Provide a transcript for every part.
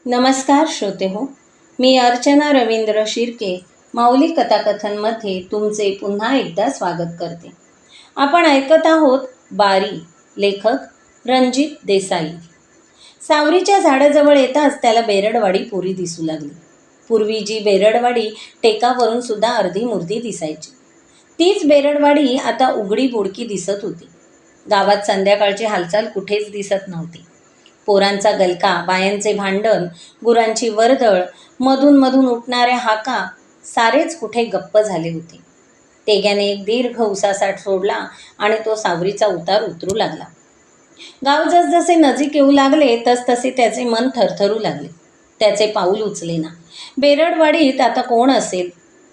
नमस्कार श्रोते हो, मी अर्चना रवींद्र शिर्के माऊली कथाकथनमध्ये तुमचे पुन्हा एकदा स्वागत करते. आपण ऐकत आहोत बारी, लेखक रणजित देसाई. सावरीच्या झाडाजवळ येताच त्याला बेरडवाडी पुरी दिसू लागली. पूर्वी जी बेरडवाडी टेकावरून सुद्धा अर्धी मुर्दी दिसायची, तीच बेरडवाडी आता उघडी बुडकी दिसत होती. गावात संध्याकाळची हालचाल कुठेच दिसत नव्हती. पोरांचा गलका, बायांचे भांडण, गुरांची वर्दळ, मधून मधून उठणाऱ्या हाका, सारेच कुठे गप्प झाले होते. तेग्याने एक दीर्घ उसासाट सोडला आणि तो सावरीचा उतार उतरू लागला. गाव जसजसे नजीक येऊ लागले तसतसे त्याचे मन थरथरू लागले. त्याचे पाऊल उचलेना. बेरडवाडीत आता कोण असेल?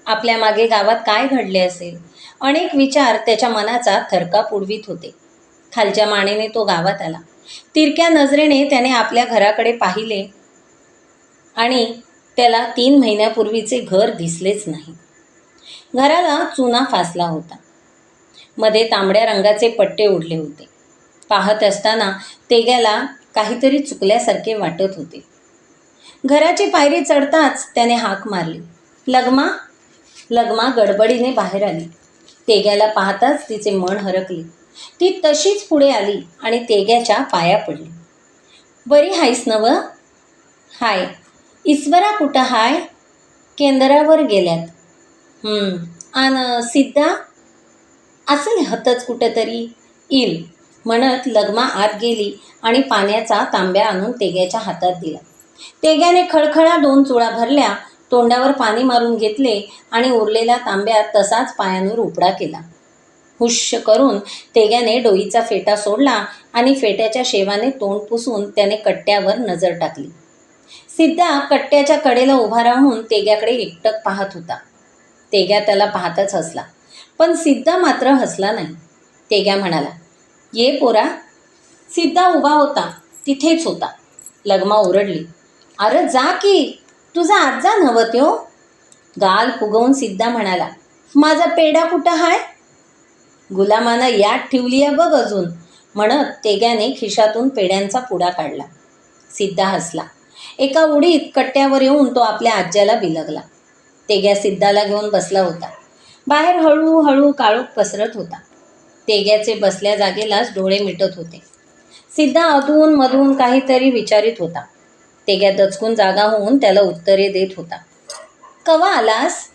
आपल्या मागे गावात काय घडले असेल? अनेक विचार त्याच्या मनाचा थरकाप उडवीत होते. खालच्या मानेने तो गावात आला. तिरक्या नजरेने त्याने आपल्या घराकडे पाहिले आणि त्याला 3 महिन्यापूर्वीचे घर दिसलेच नाही. घराला चुना फासला होता. मध्ये तांबड्या रंगाचे पट्टे उडले होते. पाहत असताना तेग्याला काहीतरी चुकल्यासारखे वाटत होते. घराची पायरी चढताच त्याने हाक मारली, लगमा. लगमा गडबडीने बाहेर आली. तेग्याला पाहताच तिचे मन हरकले. ती तशीच पुढे आली आणि तेग्याच्या पाया पडली. बरी हायस नव? हाय. ईश्वरा कुठं हाय? केंद्रावर गेल्यात. आन सिद्धा? असेल हतच कुठंतरी. इल म्हणत लगमा आत गेली आणि पाण्याचा तांब्या आणून तेग्याच्या हातात दिला. तेग्याने खळखळा 2 चुळा भरल्या, तोंडावर पाणी मारून घेतले आणि उरलेल्या तांब्यात तसाच पायावर उपडा केला. हुश्श करून तेग्याने डोईचा फेटा सोडला आणि फेट्याच्या शेवाने तोंड पुसून त्याने कट्ट्यावर नजर टाकली. सिद्धा कट्ट्याच्या कडेला उभा राहून तेग्याकडे एकटक पाहत होता. तेग्या त्याला पाहतच हसला, पण सिद्धा मात्र हसला नाही. तेग्या म्हणाला, ये पोरा. सिद्धा उभा होता, तिथेच होता. लगमा ओरडली, अरे जा की, तुझा आजा नव्हत्यो. गाल फुगवून सिद्धा म्हणाला, माझा पेढा कुठं हाय? गुलामानं याद ठेवली आहे बघ अजून, म्हणत तेग्याने खिशातून पेढ्यांचा पुडा काढला. सिद्धा हसला. एका उडीत कट्ट्यावर येऊन तो आपल्या आज्याला बिलगला. तेग्या सिद्धाला घेऊन बसला होता. बाहेर हळूहळू काळोख पसरत होता. तेग्याचे बसल्या जागेलाच डोळे मिटत होते. सिद्धा अधून मधून काहीतरी विचारित होता. तेग्या दचकून जागा होऊन त्याला उत्तरे देत होता. कवा आलास?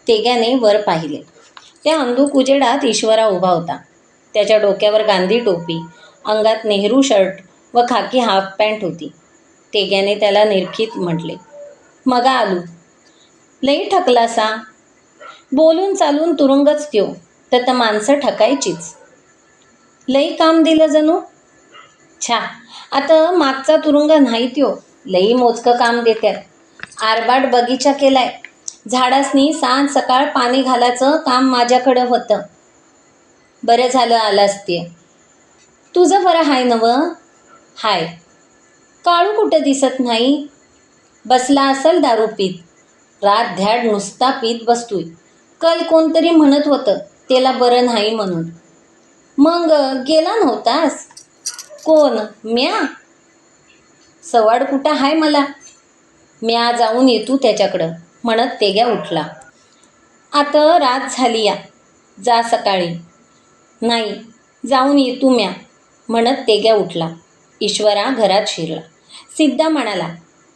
तेग्याने वर पाहिले. त्या अंधुक उजेडात ईश्वरा उभा होता. त्याच्या डोक्यावर गांधी टोपी, अंगात नेहरू शर्ट व खाकी हाफ पॅन्ट होती. तेग्याने त्याला निरखीत म्हटले, मगा आलू. लई ठकलासा? बोलून चालून तुरुंगच त्यो, तर माणसं ठकायचीच. लई काम दिलं जणू. छा, आता मागचा तुरुंग नाही त्यो, लई मोजकं काम देत्यात. आरबाट बगीचा केलाय. झाडासनी सांज सकाळ पाणी घालायचं काम माझ्याकडं होतं. बरं झालं आलास ते. तुझं बरं हाय नव? हाय. काळू कुठं दिसत नाही? बसला असल दारू पीत. रात धॅड नुसता पीत बसतोय. कल कोणतरी म्हणत होतं त्याला बरं नाही म्हणून. मग गेला नव्हतास? कोण? म्या? सवाड कुठं हाय मला? म्या जाऊन येतो त्याच्याकडं, म्हणत तेग्या उठला. आता रात झाली या, जा सकाळी. नाही, जाऊन येतो म्या, म्हणत तेग्या उठला. ईश्वरा घरात शिरला. सिद्धा म्हणाला,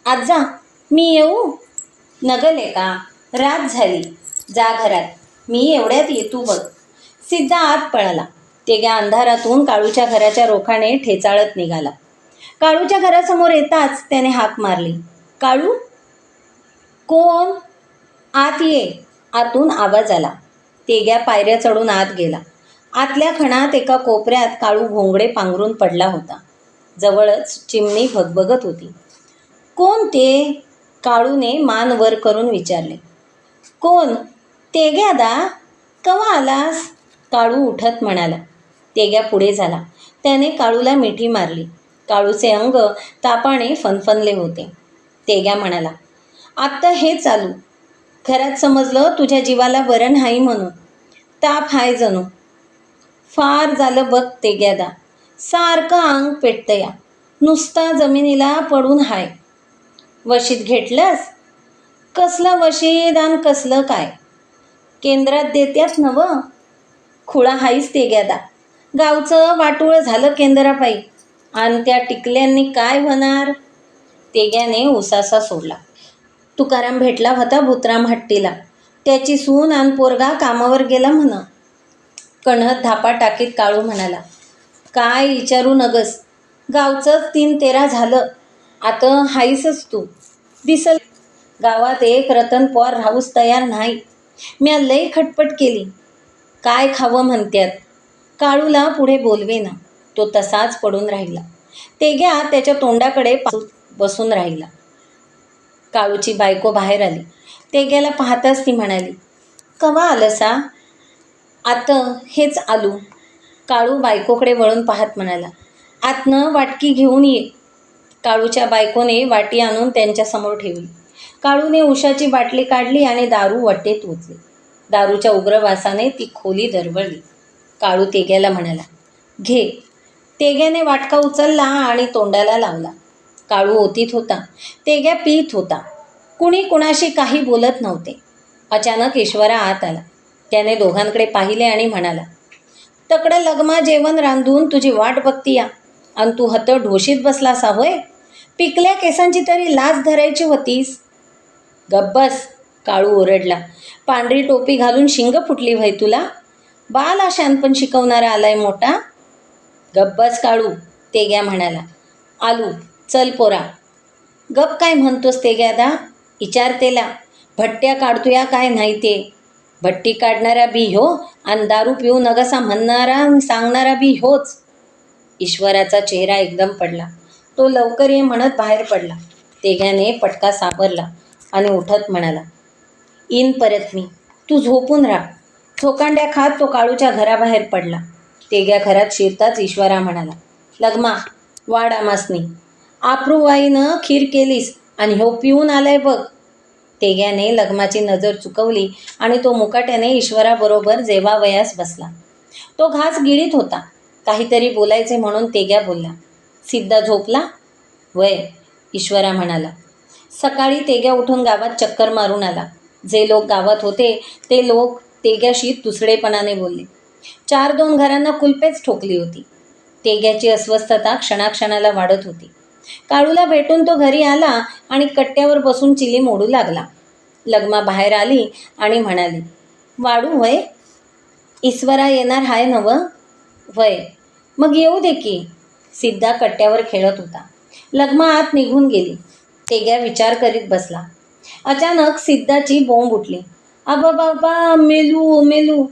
आजा मी येऊ? नगले का, रात झाली, जा घरात, मी एवढ्यात येतो बघ. सिद्धा आत पळाला. तेग्या अंधारातून काळूच्या घराच्या रोखाने ठेचाळत निघाला. काळूच्या घरासमोर येताच त्याने हाक मारली, काळू? कोण? आत ये. आतून आवाज आला. तेग्या पायऱ्या चढून आत गेला. आतल्या खणात एका कोपऱ्यात काळू घोंगडे पांघरून पडला होता. जवळच चिमणी भगभगत होती. कोण ते? काळूने मान वर करून विचारले. कोण? तेग्यादा. कवा आलास? काळू उठत म्हणाला. तेग्या पुढे झाला. त्याने काळूला मिठी मारली. काळूचे अंग तापाने फनफनले होते. तेग्या म्हणाला, आत्ता हे चालू. घरात समजलं तुझ्या जीवाला बरं नाही म्हणून. ताप हाय जणू. फार झालं बघ तेग्यादा. सारखं अंग पेटतया. नुसता जमिनीला पडून हाय. वशीत घेतलंस? कसलं वशीत आणि कसलं काय? केंद्रात देत्यात नव. खुळा हाईस तेग्यादा. गावचं वाटोळं झालं केंद्रापायी. आणि त्या टिकल्यांनी काय होणार? तेग्याने उसासा सोडला. तुकाराम भेटला होता भूतराम हट्टीला. त्याची सून आणि पोरगा कामावर गेला म्हण. कणहत धापा टाकीत काळू म्हणाला, काय विचारू नगस. गावचंच 3-13 झालं. आता हाईसच तू. दिसल गावात एक रतन पॉर राहूस तयार नाही. म्या लई खटपट केली. काय खावं म्हणत्यात. काळूला पुढे बोलवेना. तो तसाच पडून राहिला. तेग्या त्याच्या तोंडाकडे बसून राहिला. काळूची बायको बाहेर आली. तेग्याला पाहताच ती म्हणाली, कवा आलसा? आता हेच आलू. काळू बायकोकडे वळून पाहत म्हणाला, आतनं वाटकी घेऊन ये. काळूच्या बायकोने वाटी आणून त्यांच्यासमोर ठेवली. काळूने उशाची बाटली काढली आणि दारू वाटेत ओतली. दारूच्या उग्र वासाने ती खोली दरवळली. काळू तेग्याला म्हणाला, घे. तेग्याने वाटका उचलला आणि तोंडाला लावला. काळू ओतीत होता. तेग्या पीत होता. कुणी कुणाशी काही बोलत नव्हते. अचानक ईश्वरा आत आला. त्याने दोघांकडे पाहिले आणि म्हणाला, तकडं लगमा जेवण रांधून तुझी वाट बघतीया आणि तू हत ढोशीत बसलासा होय? पिकल्या केसांची तरी लाज धरायची होतीस. गब्बस. काळू ओरडला. पांढरी टोपी घालून शिंग फुटली व्हय तुला? बाला शानपण शिकवणारा आलाय मोठा. गब्बस काळू, तेग्या म्हणाला. आलू, चल पोरा. गप काय म्हणतोस तेग्यादा? विचार तेला. भट्ट्या काढतोया काय नाही ते. भट्टी काढणारा बी ह्यो आणि दारू पिऊ नगसा म्हणणारा आणि सांगणारा बी ह्योच. ईश्वराचा चेहरा एकदम पडला. तो लवकर ये म्हणत बाहेर पडला. तेग्याने पटका सापरला आणि उठत म्हणाला, इन परत मी. तू झोपून राहा. चोकांड्या खात तो काळूच्या घराबाहेर पडला. तेग्या घरात शिरताच ईश्वरा म्हणाला, लगमा, वाड आमासनी. आप्रूबाईनं खीर केलीस आणि ह्यो पिऊन आलाय बघ. तेग्याने लगमाची नजर चुकवली आणि तो मुकाट्याने ईश्वराबरोबर जेवावयास बसला. तो घास गिळीत होता. काहीतरी बोलायचे म्हणून तेग्या बोलला, सिद्धा झोपला? वय, ईश्वरा म्हणाला. सकाळी तेग्या उठून गावात चक्कर मारून आला. जे लोक गावात होते ते लोक तेग्याशी तुसडेपणाने बोलले. 4-2 घरांना कुलपेच ठोकली होती. तेग्याची अस्वस्थता क्षणाक्षणाला वाढत होती. काळूला भेटून तो घरी आला आणि कट्ट्यावर बसून चिली मोडू लागला. लगमा बाहेर आली आणि म्हणाली, वाढू व्हय? ईश्वरा येणार हाय नव? व्हय. मग येऊ दे की. सिद्धा कट्ट्यावर खेळत होता. लगमा आत निघून गेली. तेग्या विचार करीत बसला. अचानक सिद्धाची बोंब उठली. आबा बाबा, मेलू मेलू.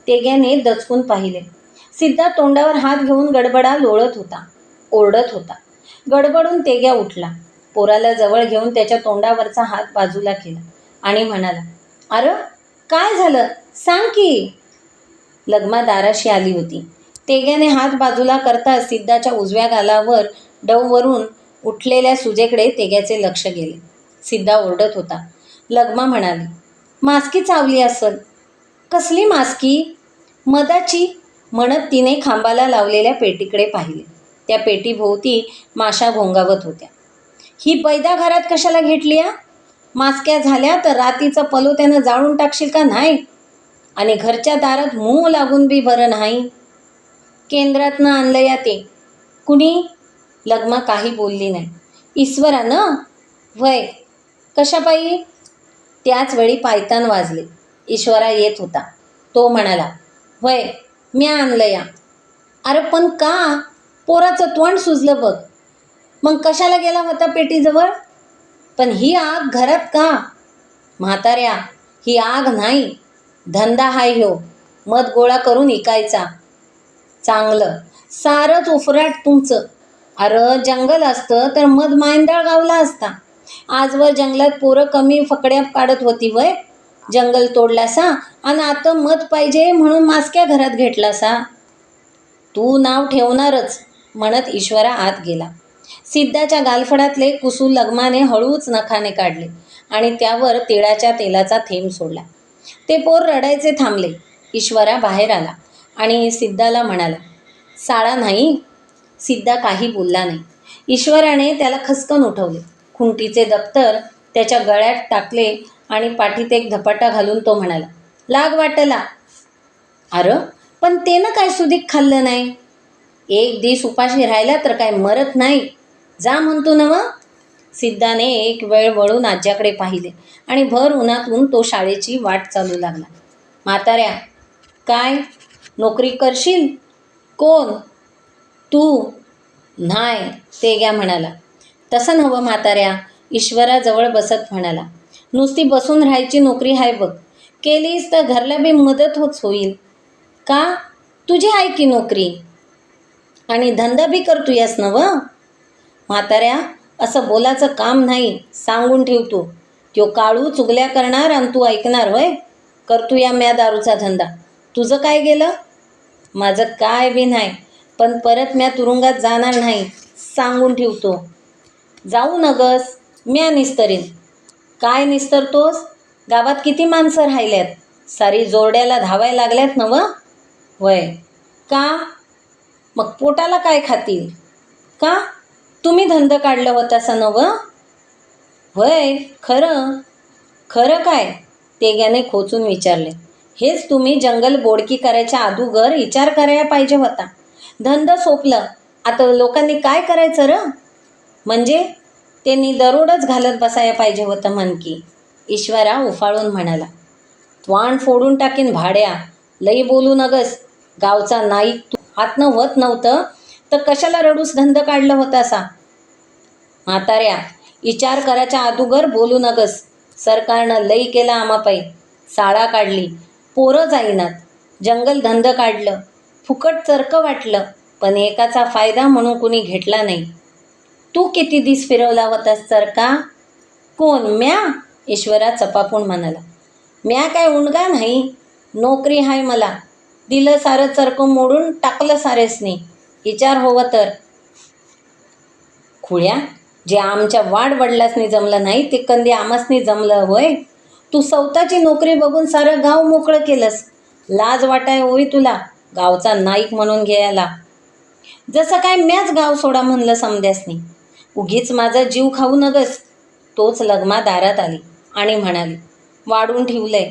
तेग्याने दचकून पाहिले. सिद्धा तोंडावर हात घेऊन गडबडा लोळत होता, ओरडत होता. गडबडून तेग्या उठला. पोराला जवळ घेऊन त्याच्या तोंडावरचा हात बाजूला केला आणि म्हणाला, अरे काय झालं? सांग की. लगमा दाराशी आली होती. तेग्याने हात बाजूला करता सिद्धाच्या उजव्या गालावर डववरून उठलेल्या सुजेकडे तेग्याचे लक्ष गेले. सिद्धा ओरडत होता. लगमा म्हणाली, मास्की चावली असल. कसली मास्की? मधाची, म्हणत तिने खांबाला लावलेल्या पेटीकडे पाहिले. त्या पेटीभोवती माशा घोंगावत होत्या. ही पैदा घरात कशाला घेतली आ? मास्क्या झाल्या तर रातीचं पलो त्यानं जाळून टाकशील का नाही? आणि घरच्या दारात मूळ लागून बी बरं नाही. केंद्रातनं आणलं या ते. कुणी? लगमा काही बोलली नाही. ईश्वरानं? व्हय. कशापायी? त्याच वेळी पायतान वाजले. ईश्वरा येत होता. तो म्हणाला, व्हय, म्या आणलं या. अरे पण का? पोराचं तोंड सुजलं बघ. मग कशाला गेला होता पेटीजवळ? पण ही आग घरात का? म्हाताऱ्या, ही आग नाही, धंदा हाय ह्यो. मध गोळा करून इकायचा. चांगलं सारंच उफराट तुमचं. अरे जंगल असतं तर मध मायंदाळ गावला असता. आजवर जंगलात पोरं कमी फकड्या काढत होती वय. जंगल तोडलासा आणि आता मध पाहिजे म्हणून मास्क्या घरात घेतलासा. तू नाव ठेवणारच, म्हणत ईश्वरा आत गेला. सिद्धाच्या गालफडातले कुसू लगमाने हळूच नखाने काढले आणि त्यावर तिळाच्या तेलाचा थेंब सोडला. ते पोर रडायचे थांबले. ईश्वरा बाहेर आला आणि सिद्धाला म्हणाला, साळा नाही? सिद्धा काही बोलला नाही. ईश्वराने त्याला खसकन उठवले. खुंटीचे दप्तर त्याच्या गळ्यात टाकले आणि पाठीत एक धपाटा घालून तो म्हणाला, लाग वाटला. अरे पण ते ना काय सुधीक खाल्लं नाही. एक दिस उपाशी राहिला तर काय मरत नाही. जा म्हणतो ना मग. सिद्धाने एक वेळ वळून आज्याकडे पाहिले आणि भर उन्हातून तो शाळेची वाट चालू लागला. म्हाताऱ्या, काय नोकरी करशील? कोण? तू? नाही, तेग्या म्हणाला. तसं नव्हं म्हाताऱ्या, ईश्वराजवळ बसत म्हणाला. नुसती बसून राहायची नोकरी हाय बघ. केलीस तर घरला बी मदत होत होईल. का? तुझी आहे की नोकरी. आणि धंदा बी करतोयस नव्हं? म्हाताऱ्या, असं बोलायचं काम नाही, सांगून ठेवतो. त्यो काळू चुगल्या करणार आणि तू ऐकणार होय. करतोया म्या दारूचा धंदा. तुझं काय गेलं? माझं काय बी नाही, पण परत म्या तुरुंगात जाणार नाही, सांगून ठेवतो. जाऊ नगस, म्या निस्तरीन. काय निस्तरतोस? गावात किती माणसं राहिल्यात. सारी जोरड्याला धावायला लागल्यात नव्हं? वय. का? मग पोटाला काय खातील? का? तुम्ही धंदा काढलं होतासा नव्हं? वय. खरं. खरं काय? तेग्याने खोचून विचारले. हेच तुम्ही जंगल बोडकी करायच्या अगोदर विचार करायला पाहिजे होता. धंदा सोपलं, आता लोकांनी काय करायचं र? म्हणजे त्यांनी दरोडच घालत बसायला पाहिजे होतं म्हण की. ईश्वरा उफाळून म्हणाला. त्वाण फोडून टाकीन भाड्या. लई बोलू नगस. गावचा नाईक तू हातनं होत नव्हतं तर कशाला रडूस धंदा काढलं होतासा? म्हाताऱ्या, विचार करायच्या अगोदर बोलू नगस. सरकारनं लई केलं आम्हापायी. शाळा काढली, पोरं जाईनात, जंगल धंद काढलं, फुकट चरकं वाटलं, पण एकाचा फायदा म्हणून कुणी घेतला नाही. तू किती दिस फिरवला होतास चरका? कोण? म्या? ईश्वरा चपापून म्हणाला. म्या काय उणगा नाही. नोकरी हाय मला. दिलं सारं चरकं मोडून टाकलं सारेसनी. विचार होवं तर. खुळ्या, जे आमच्या वाडवडिलासनी जमलं नाही ते कंदी आमासनी जमलं होय. तू स्वतःची नोकरी बघून सारं गाव मोकळं केलंस. लाज वाटाय होई तुला गावचा नाईक म्हणून घ्यायला. जसं काय म्याच गाव सोडा म्हणलं समद्यासनी. उगीच माझा जीव खाऊ नगस. तोच लगमा दारात आली आणि म्हणाली, वाढून ठेवलंय,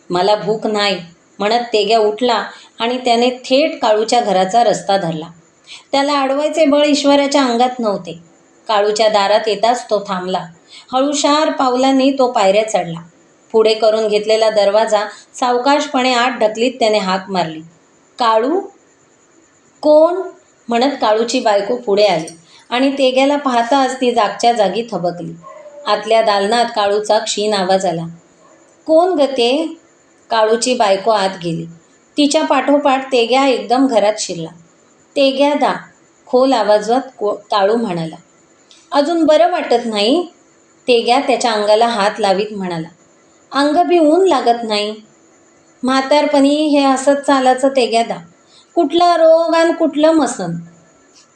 मला भूक नाही म्हणत तेग्या उठला आणि त्याने थेट काळूच्या घराचा रस्ता धरला. त्याला अडवायचे बळ ईश्वराच्या अंगात नव्हते. काळूच्या दारात येताच तो थांबला. हळूशार पावलांनी तो पायऱ्या चढला. पुढे करून घेतलेला दरवाजा सावकाशपणे आत ढकलीत त्याने हाक मारली. काळू? कोण? म्हणत काळूची बायको पुढे आली आणि तेग्याला पाहताच ती जागच्या जागी थबकली. आतल्या दालनात काळूचा क्षीण आवाज आला. कोण ग ते? काळूची बायको आत गेली. तिच्या पाठोपाठ तेग्या एकदम घरात शिरला. तेग्या दा, खोल आवाजात काळू म्हणाला. अजून बरं वाटत नाही? तेग्या त्याच्या अंगाला हात लावीत म्हणाला. अंग बी ऊन लागत नाही. म्हातारपणी हे असंच चालायचं तेग्यादा. कुठला रोग आणि कुठलं मसन.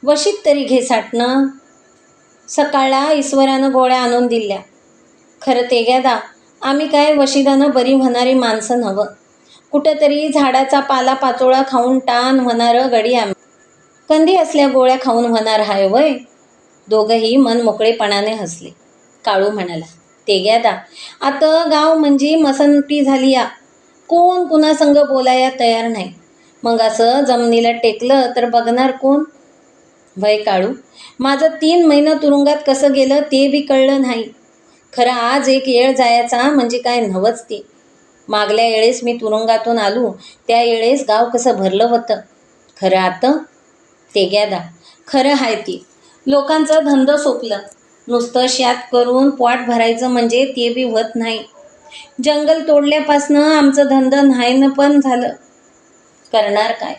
वशीत तरी घे साठणं. सकाळला ईश्वरानं गोळ्या आणून दिल्या. खरं तेग्यादा, आम्ही काय वशिदानं बरी होणारी माणसं नव्हं. कुठंतरी झाडाचा पाला पाचोळा खाऊन टाण होणारं गडी आम्ही. कंदी असल्या गोळ्या खाऊन होणार हाय वय? दोघंही मन मोकळेपणाने हसले. काळू म्हणाला. तेग्यादा, आता गाव म्हणजे मसनटी झाली या. कोण कुणासंग बोलाया तयार नाही. मग असं जमिनीला टेकलं तर बघणार कोण? वय काळू, माझं 3 महिनं तुरुंगात कसं गेलं ते बी कळलं नाही. खरं आज एक येळ जायचा म्हणजे काय नवंच ते. मागल्या वेळेस मी तुरुंगातून आलो त्या वेळेस गाव कसं भरलं होतं. खरं आता? तेग्यादा, खरं हाय ती. लोकांचं धंदा सोपलं. नुसतं शात करून पोट भरायचं म्हणजे ते बी होत नाही. जंगल तोडल्यापासनं आमचं धंदा नाहीनं पण झालं. करणार काय?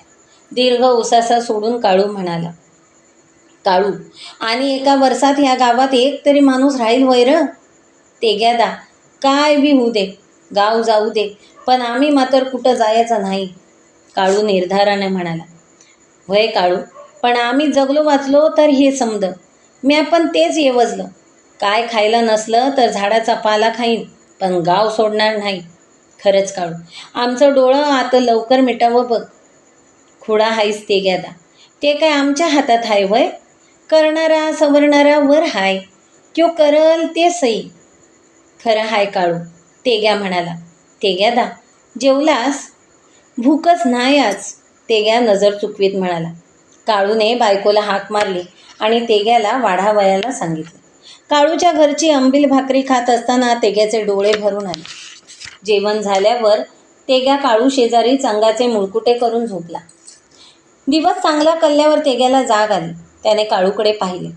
दीर्घ उसासा सोडून काळू म्हणाला. काळू, आणि एका वर्षात ह्या गावात एक तरी माणूस राहील वय र? तेग्यादा, काय बी होऊ दे, गाव जाऊ दे, पण आम्ही मात्र कुठं जायचं नाही. काळू निर्धाराने म्हणाला. वय काळू, पण आम्ही जगलो वाचलो तर हे समज. म्या पण तेच येवजलं. काय खायला नसलं तर झाडाचा पाला खाईन, पण गाव सोडणार नाही. खरंच काळू, आमचं डोळं आता लवकर मिटावं बघ. खुडा हायस तेग्यादा. ते काय आमच्या हातात हाय वय? करणारा सवरणारा वर हाय. त्यो करल ते सई. खरं हाय काळू, तेग्या म्हणाला. तेग्यादा, जेवलास? भूकच नाही आज, तेग्या नजर चुकवीत म्हणाला. काळूने बायकोला हाक मारली आणि तेग्याला वाढावयाला सांगितले. काळूच्या घरची आंबील भाकरी खात असताना तेग्याचे डोळे भरून आले. जेवण झाल्यावर तेग्या काळू शेजारीच अंगाचे मुळकुटे करून झोपला. दिवस चांगला कळल्यावर तेग्याला जाग आली. त्याने काळूकडे पाहिले.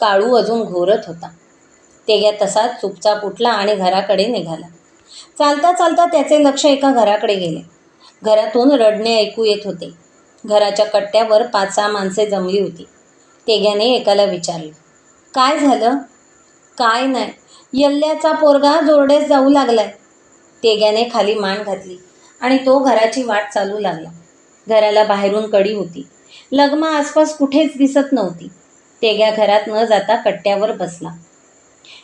काळू अजून घोरत होता. तेग्या तसाच चुपचाप उठला आणि घराकडे निघाला. चालता चालता त्याचे लक्ष एका घराकडे गेले. घरातून रडणे ऐकू येत होते. घराच्या कट्ट्यावर 5-6 माणसे जमली होती. तेग्याने एकाला विचारले, काय झालं? काय नाही, यल्ल्याचा पोरगा जोरडेस जाऊ लागलाय. तेग्याने खाली मान घातली आणि तो घराची वाट चालू लागला. घराला बाहेरून कडी होती. लगमा आसपास कुठेच दिसत नव्हती. तेग्या घरात न जाता कट्ट्यावर बसला.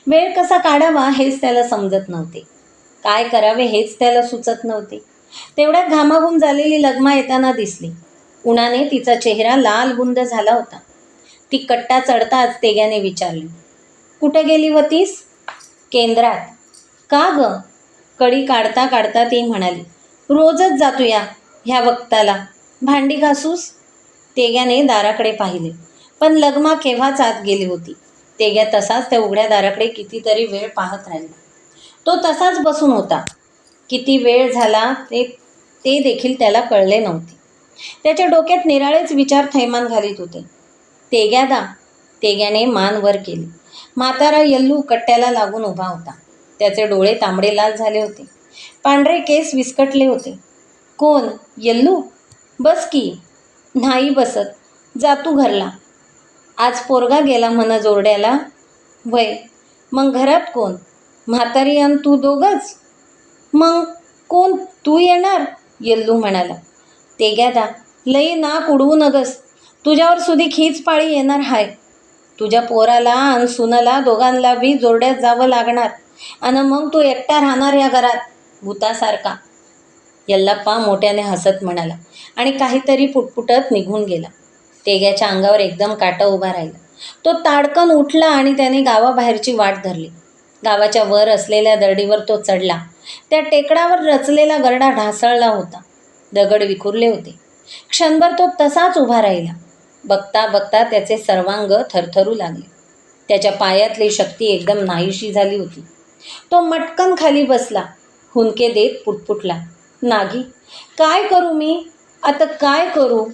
वेळ कसा काढावा हेच त्याला समजत नव्हते. काय करावे हेच त्याला सुचत नव्हते. तेवढ्यात घामाघूम झालेली लगमा येताना दिसली. उन्हाने तिचा चेहरा लाल बुंद झाला होता. ती कट्टा चढताच तेग्याने विचारली, कुठे गेली होतीस? केंद्रात. का ग? कडी काढता काढता ती म्हणाली, रोजच जातो या ह्या वक्ताला. भांडी घासूस? तेग्याने दाराकडे पाहिले, पण लगमा केव्हाच आत गेली होती. तेग्या तसाच त्या उघड्या दाराकडे कितीतरी वेळ पाहत राहिला. तो तसाच बसून होता. किती वेळ झाला ते देखील त्याला कळले नव्हते. त्याच्या डोक्यात निराळेच विचार थैमान घालीत होते. तेग्यादा, तेग्याने मान वर केली. म्हातारा यल्लू कट्ट्याला लागून उभा होता. त्याचे डोळे तांबडे लाल झाले होते. पांढरे केस विस्कटले होते. कोण? यल्लू? बस की. नाही बसत, जा तू घरला. आज पोरगा गेला म्हण जोरड्याला? वय. मग घरात कोण? म्हातारी आणि तू दोघंच? मग कोण? तू येणार? यल्लू म्हणाला. तेग्यादा, लई नाक उडवू नगस. तुझ्यावर सुधी हीच पाळी येणार हाय. तुझ्या पोराला आणि सुनाला दोघांना बी जोरड्यात जावं लागणार आणि मग तू एकटा राहणार या घरात भूतासारखा. यल्लाप्पा मोठ्याने हसत म्हणाला आणि काहीतरी पुटपुटत निघून गेला. तेग्याच्या अंगावर एकदम काटा उभा राहिला. तो ताडकन उठला आणि त्याने गावाबाहेरची वाट धरली. गावाच्या वर असलेल्या दरडीवर तो चढला. त्या टेकडावर रचलेला गरडा ढासळला होता. दगड विखुरले होते. क्षणभर तो तसाच उभा राहिला. बघता बघता त्याचे सर्वांग थरथरू लागले. त्याच्या पायातली शक्ती एकदम नाहीशी झाली होती. तो मटकन खाली बसला. हुंदके देत पुटपुटला, नागी, काय करू मी आता, काय करू?